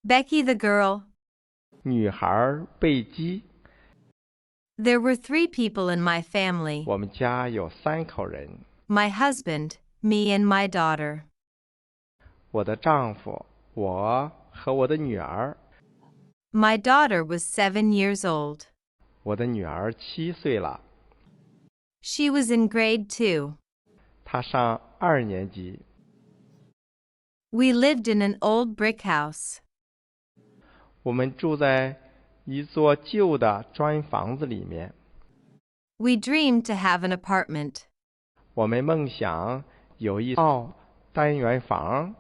Becky the girl. 女孩贝基。There were 3 people in my family. 我们家有3口人， My husband, me and my daughter. 我的丈夫，我和我的女儿。My daughter was 7 years old. 我的女儿7岁了， She was in grade 2. 她上2年级。We lived in an old brick house. 我们住在一座旧的砖房子里面。We dreamed to have an apartment. 我们梦想有一套单元房，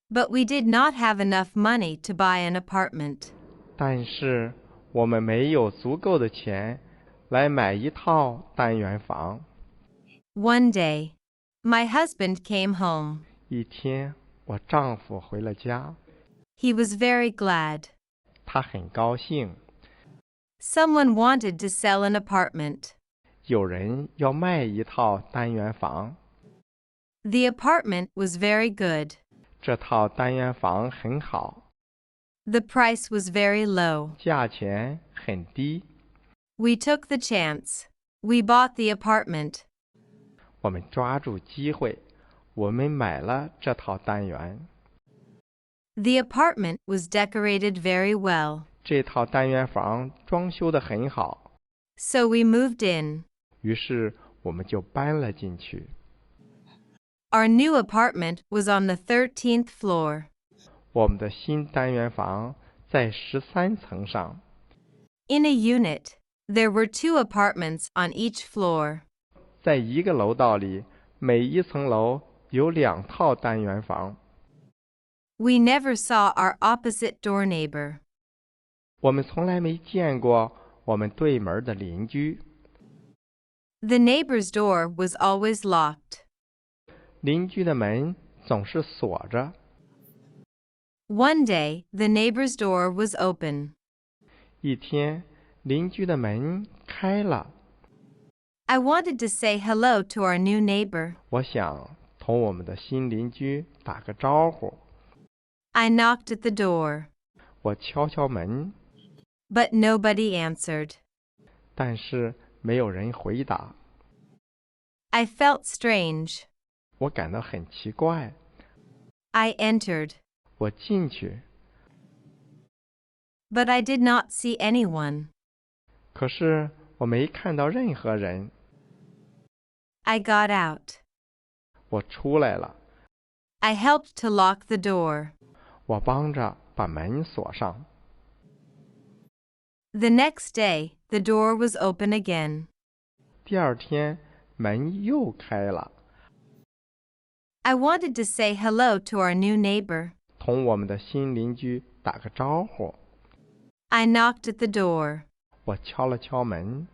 But we did not have enough money to buy an apartment. 但是我们没有足够的钱来买一套单元房。 One day, my husband came home. 一天，我丈夫回了家， He was very glad. 他很高兴， Someone wanted to sell an apartment. 有人要卖一套单元房。 The apartment was very good. 这套单元房很好， The price was very low. 价钱很低。 We took the chance. We bought the apartment. 我们抓住机会，我们买了这套单元。 The apartment was decorated very well. 这套单元房装修得很好， So we moved in. 于是我们就搬了进去。 Our new apartment was on the 13th floor. 我们的新单元房在13层上。 In a unit, there were 2 apartments on each floor. 在一个楼道里，每一层楼有2套单元房。 We never saw our opposite door neighbor. 我们从来没见过我们对门的邻居。 The neighbor's door was always locked. 邻居的门总是锁着。 One day, the neighbor's door was open. 一天，邻居的门开了， I wanted to say hello to our new neighbor. 我想同我们的新邻居打个招呼。 I knocked at the door, 我敲敲门， but nobody answered. 但是没有人回答。 I felt strange. 我感到很奇怪。 I entered, 我进去， but I did not see anyone. 可是我没看到任何人。 I got out. 我出来了， I helped to lock the door. 我帮着把门锁上。 The next day, the door was open again. 第2天，门又开了， I wanted to say hello to our new neighbor. 同我们的新邻居打个招呼。 I knocked at the door, 我敲了敲门，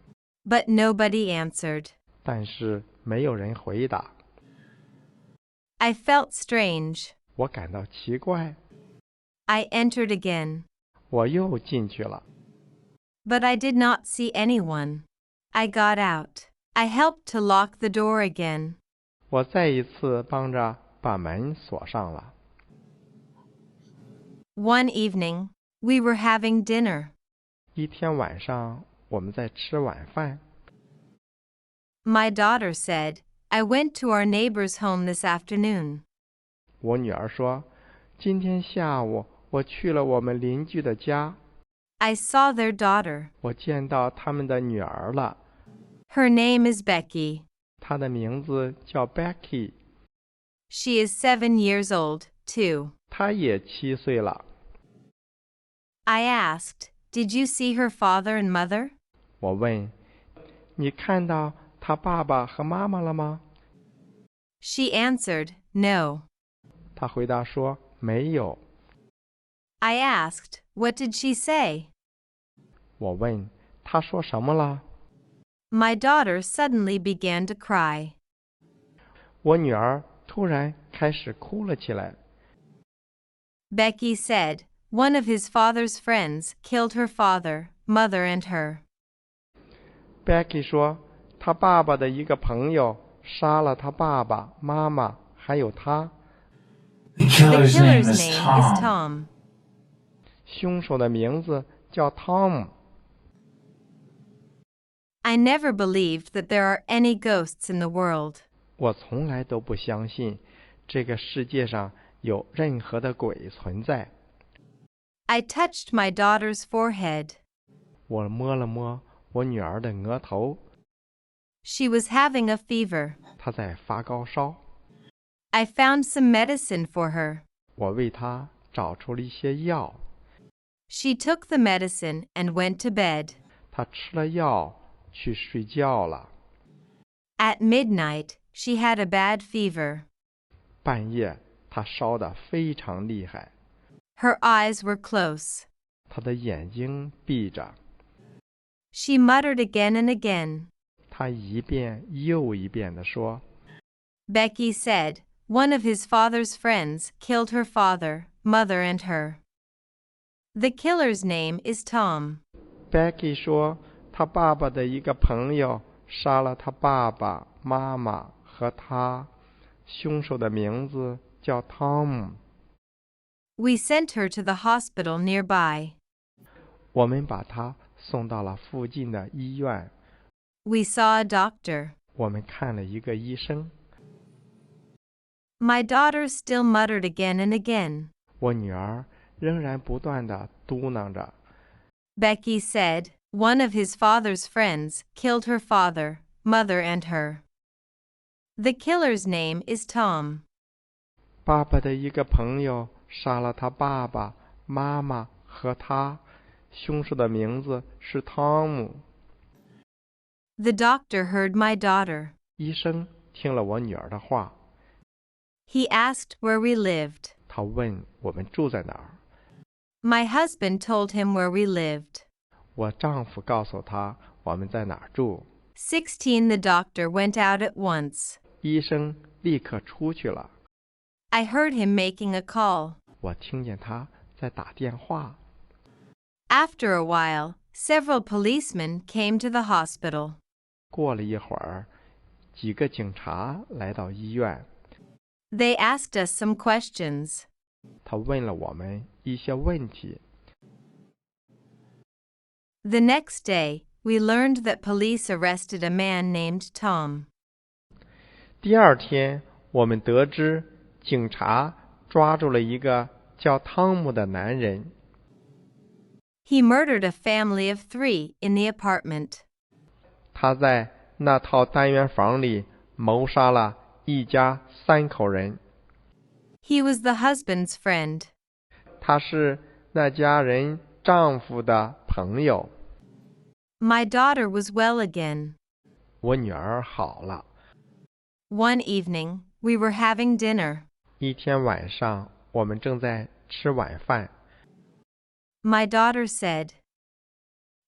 but nobody answered. 但是没有人回答。 I felt strange. 我感到奇怪， I entered again, 我又进去了， but I did not see anyone. I got out. I helped to lock the door again. 我再一次帮着把门锁上了。 One evening, we were having dinner. 一天晚上，我们在吃晚饭。 My daughter said, I went to our neighbor's home this afternoon. 我女儿说，今天下午我去了我们邻居的家， I saw their daughter. 我见到他们的女儿了， Her name is Becky. 她的名字叫 Becky， She is 7 years old, too. 她也7岁了。 I asked, Did you see her father and mother? 我问，你看到她爸爸和妈妈了吗？ She answered, No. 她回答说，没有。 I asked, What did she say? 我问，她说什么了？ My daughter suddenly began to cry. 我女儿突然开始哭了起来。 Becky said, One of his father's friends killed her father, mother, and her. Becky 说，她爸爸的一个朋友杀了她爸爸妈妈还有她。The The killer's name killer's is name is Tom. Tom. 凶手的名字叫汤姆。I never believed that there are any ghosts in the world. 我从来都不相信这个世界上有任何的鬼存在。I touched my daughter's forehead. 我摸了摸我女儿的额头， She was having a fever. 她在发高烧。I found some medicine for her. 我为她找出了一些药， She took the medicine and went to bed. 她吃了药去睡觉了。 At midnight, she had a bad fever. 半夜她烧得非常厉害， Her eyes were close. 她的眼睛闭着， She muttered again and again. 她一遍又一遍地说。 Becky said, one of his father's friends killed her father, mother, and her. The killer's name is Tom. Becky 说，他爸爸的一个朋友杀了他爸爸妈妈和他，凶手的名字叫汤姆。 We sent her to the hospital nearby. 我们把他送到了附近的医院， We saw a doctor. 我们看了一个医生。 My daughter still muttered again and again. 我女儿仍然不断地嘟囔着。 Becky said, one of his father's friends killed her father, mother, and her. The killer's name is Tom. 爸爸的一个朋友杀了他爸爸妈妈和他，凶手的名字是汤姆。 The doctor heard my daughter. 医生听了我女儿的话， He asked where we lived. 他问我们住在哪儿。 My husband told him where we lived. 我丈夫告诉他我们在哪儿住。 16 The doctor went out at once. 医生立刻出去了。 I heard him making a call. 我听见他在打电话。 After a while, several policemen came to the hospital. 过了一会儿，几个警察来到医院， They asked us some questions. 他问了我们一些问题。 The next day, we learned that police arrested a man named Tom. 第二天，我们得知警察抓住了一个叫汤姆的男人， He murdered a family of 3 in the apartment. 他在那套单元房里谋杀了一家3口人。 He was the husband's friend. 他是那家人丈夫的朋友。 My daughter was well again. 我女儿好了。 One evening, we were having dinner. 一天晚上，我们正在吃晚饭。 My daughter said,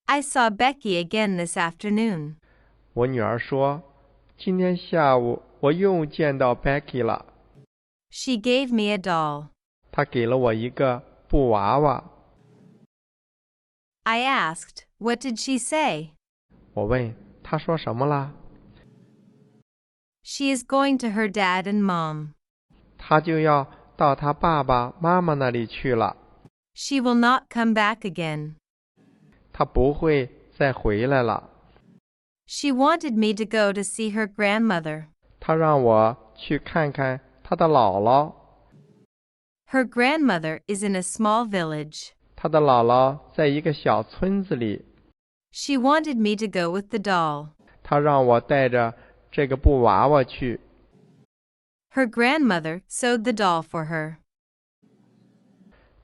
I saw Becky again this afternoon. 我女儿说，今天下午我又见到 Becky 了。 She gave me a doll. 她给了我一个布娃娃。 I asked, what did she say? 我问她说什么啦？ She is going to her dad and mom. 她就要到她爸爸妈妈那里去了。 She will not come back again. 她不会再回来了。 She wanted me to go to see her grandmother. 她让我去看看她的姥姥。 Her grandmother is in a small village. 她的姥姥在一个小村子里。 She wanted me to go with the doll. 她让我带着这个布娃娃去。 Her grandmother sewed the doll for her.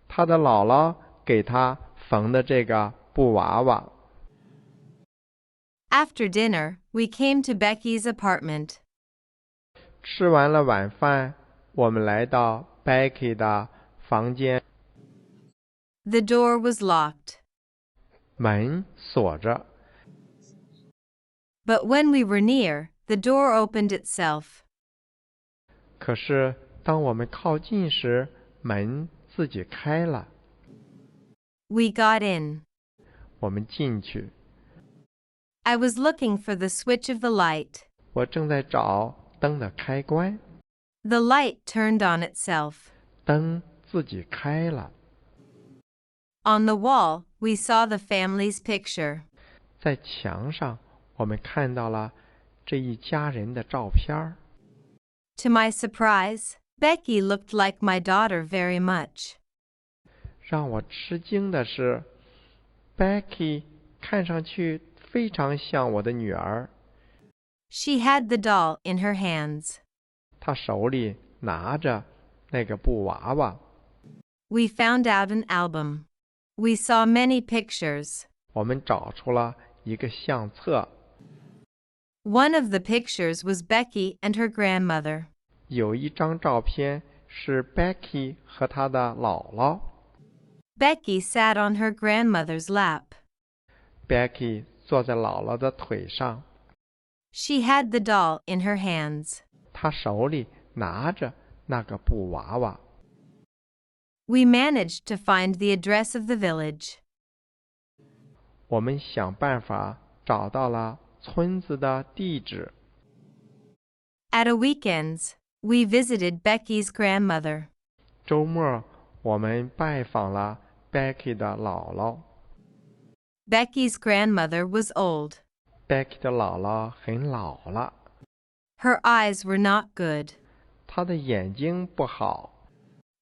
她的姥姥给她缝的这个布娃娃。 After dinner, we came to Becky's apartment. 吃完了晚饭，我们来到 Becky 的房间， The door was locked. 门锁着。 But when we were near, the door opened itself. 可是当我们靠近时，门自己开了。 We got in. 我们进去。 I was looking for the switch of the light. 我正在找灯的开关， The light turned on itself. 灯自己开了。On the wall, we saw the family's picture. 在墙上，我们看到了这一家人的照片儿。To my surprise, Becky looked like my daughter very much. 让我吃惊的是 ，Becky 看上去非常像我的女儿。She had the doll in her hands. 她手里拿着那个布娃娃。We found out an album. We saw many pictures. 我们找出了一个相册， One of the pictures was Becky and her grandmother. 有一张照片是 Becky 和她的姥姥。Becky sat on her grandmother's lap. Becky 坐在姥姥的腿上， She had the doll in her hands. 她手里拿着那个布娃娃。We managed to find the address of the village. 我们想办法找到了村子的地址。At a weekends, we visited Becky's grandmother. 周末，我们拜访了 Becky 的姥姥。Becky's grandmother was old. Becky 的姥姥很老了， Her eyes were not good. 她的眼睛不好。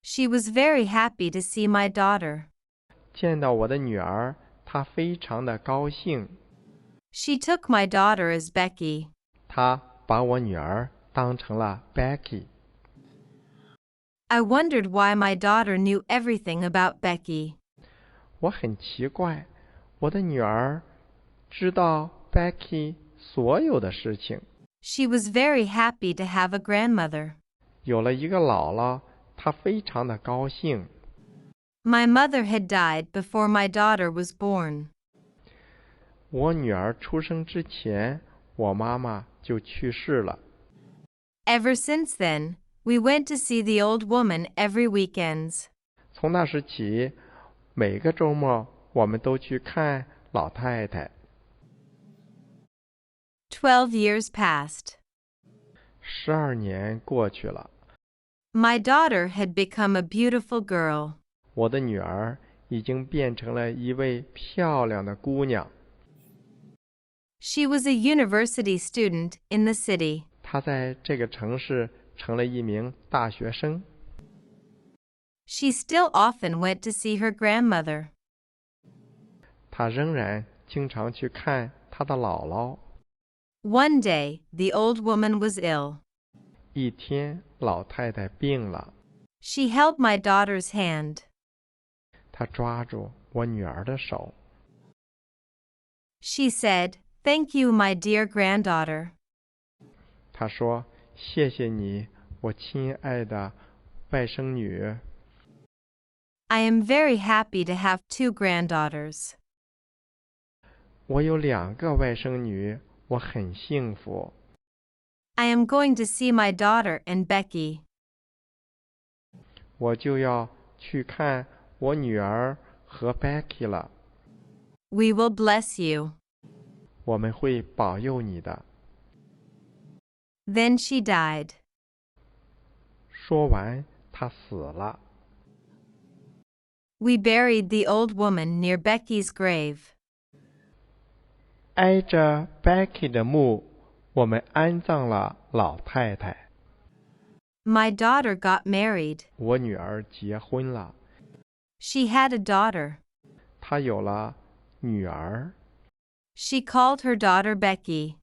She was very happy to see my daughter. 见到我的女儿，她非常的高兴。She took my daughter as Becky. 她把我女儿当成了 Becky。 I wondered why my daughter knew everything about Becky. 我很奇怪，我的女儿知道 Becky 所有的事情。 She was very happy to have a grandmother. 有了一个姥姥，她非常的高兴。 My mother had died before my daughter was born. 我女儿出生之前，我妈妈就去世了。 Ever since then, we went to see the old woman every weekends. 从那时起，每个周末我们都去看老太太。 12 years passed. 12年过去了， My daughter had become a beautiful girl. 我的女儿已经变成了一位漂亮的姑娘。 She was a university student in the city. 她在这个城市成了一名大学生。 She still often went to see her grandmother. 她仍然经常去看她的姥姥。 One day, the old woman was ill. 一天，老太太病了， She held my daughter's hand. 她抓住我女儿的手。 She said, "Thank you, my dear granddaughter." 她说：“谢谢你，我亲爱的外甥女。” I am very happy to have 2 granddaughters. 我有2个外甥女，我很幸福。 I am going to see my daughter and Becky. 我就要去看我女儿和 Becky 了。 We will bless you. 我们会保佑你的。 Then she died. 说完，她死了。 We buried the old woman near Becky's grave. 挨着 Becky 的墓，我们安葬了老太太。 My daughter got married. 我女儿结婚了， She had a daughter. 她有了女儿。 She called her daughter Becky.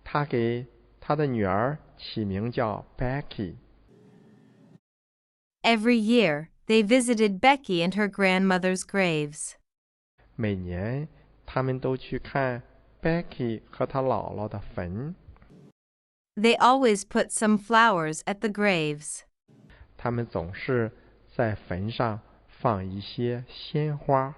她给她的女儿起名叫 Becky。 Every year, they visited Becky and her grandmother's graves. 每年，他们都去看 Becky 和她姥姥的坟。 They always put some flowers at the graves. 他们总是在坟上放一些鲜花。